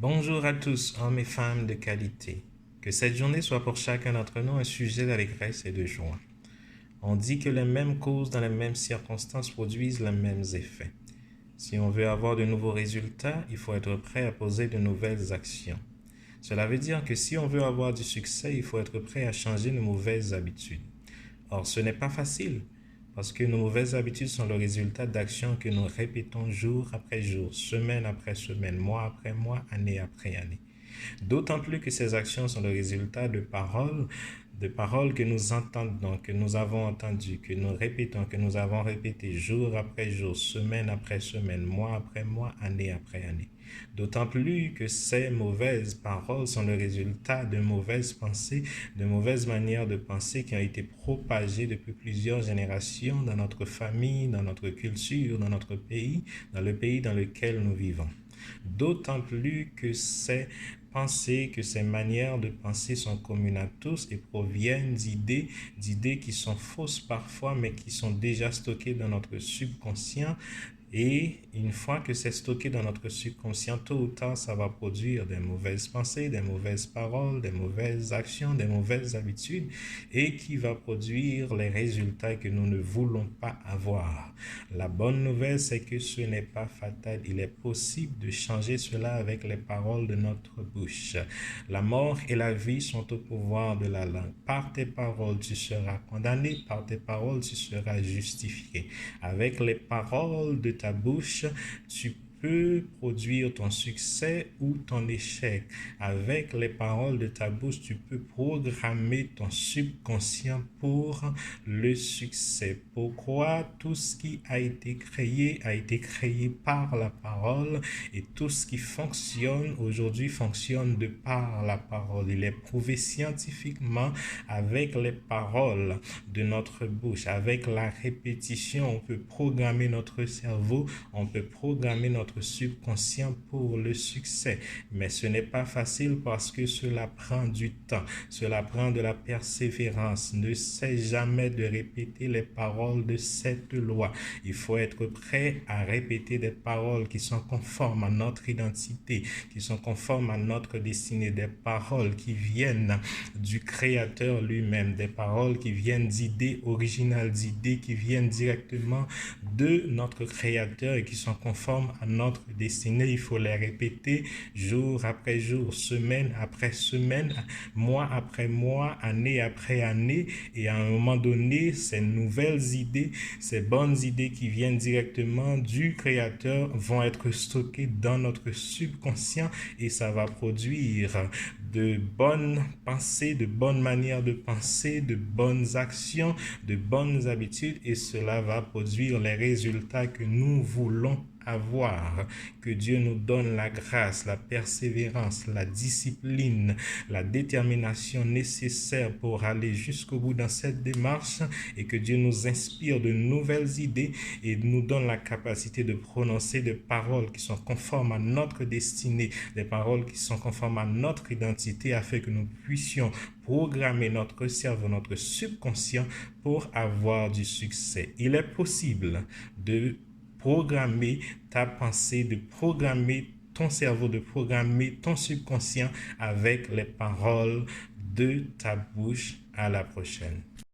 Bonjour à tous, hommes et femmes de qualité. Que cette journée soit pour chacun d'entre nous un sujet d'allégresse et de joie. On dit que les mêmes causes dans les mêmes circonstances produisent les mêmes effets. Si on veut avoir de nouveaux résultats, il faut être prêt à poser de nouvelles actions. Cela veut dire que si on veut avoir du succès, il faut être prêt à changer nos mauvaises habitudes. Or, ce n'est pas facile, parce que nos mauvaises habitudes sont le résultat d'actions que nous répétons jour après jour, semaine après semaine, mois après mois, année après année. D'autant plus que ces actions sont le résultat de paroles que nous entendons, que nous avons entendues, que nous répétons, que nous avons répétées jour après jour, semaine après semaine, mois après mois, année après année. D'autant plus que ces mauvaises paroles sont le résultat de mauvaises pensées, de mauvaises manières de penser qui ont été propagées depuis plusieurs générations dans notre famille, dans notre culture, dans notre pays, dans le pays dans lequel nous vivons. D'autant plus que ces pensées, que ces manières de penser sont communes à tous et proviennent d'idées qui sont fausses parfois, mais qui sont déjà stockées dans notre subconscient. Et une fois que c'est stocké dans notre subconscient, tôt ou tard, ça va produire des mauvaises pensées, des mauvaises paroles, des mauvaises actions, des mauvaises habitudes et qui va produire les résultats que nous ne voulons pas avoir. La bonne nouvelle, c'est que ce n'est pas fatal. Il est possible de changer cela avec les paroles de notre bouche. La mort et la vie sont au pouvoir de la langue. Par tes paroles, tu seras condamné. Par tes paroles, tu seras justifié. Avec les paroles de ta bouche, tu peux produire ton succès ou ton échec. Avec les paroles de ta bouche, tu peux programmer ton subconscient pour le succès. Pourquoi? Tout ce qui a été créé par la parole et tout ce qui fonctionne aujourd'hui fonctionne de par la parole. Il est prouvé scientifiquement avec les paroles de notre bouche, avec la répétition, on peut programmer notre cerveau, on peut programmer notre subconscient pour le succès. Mais ce n'est pas facile parce que cela prend du temps, cela prend de la persévérance. Ne cesse jamais de répéter les paroles de cette loi. Il faut être prêt à répéter des paroles qui sont conformes à notre identité, qui sont conformes à notre destinée, des paroles qui viennent du Créateur lui-même, des paroles qui viennent d'idées originales, d'idées qui viennent directement de notre Créateur et qui sont conformes à notre destinée. Il faut les répéter jour après jour, semaine après semaine, mois après mois, année après année. Et à un moment donné, ces nouvelles idées, ces bonnes idées qui viennent directement du Créateur vont être stockées dans notre subconscient et ça va produire de bonnes pensées, de bonnes manières de penser, de bonnes actions, de bonnes habitudes et cela va produire les résultats que nous voulons avoir. Que Dieu nous donne la grâce, la persévérance, la discipline, la détermination nécessaire pour aller jusqu'au bout dans cette démarche et que Dieu nous inspire de nouvelles idées et nous donne la capacité de prononcer des paroles qui sont conformes à notre destinée, des paroles qui sont conformes à notre identité afin que nous puissions programmer notre cerveau, notre subconscient pour avoir du succès. Il est possible de programmer ta pensée, de programmer ton cerveau, de programmer ton subconscient avec les paroles de ta bouche. À la prochaine.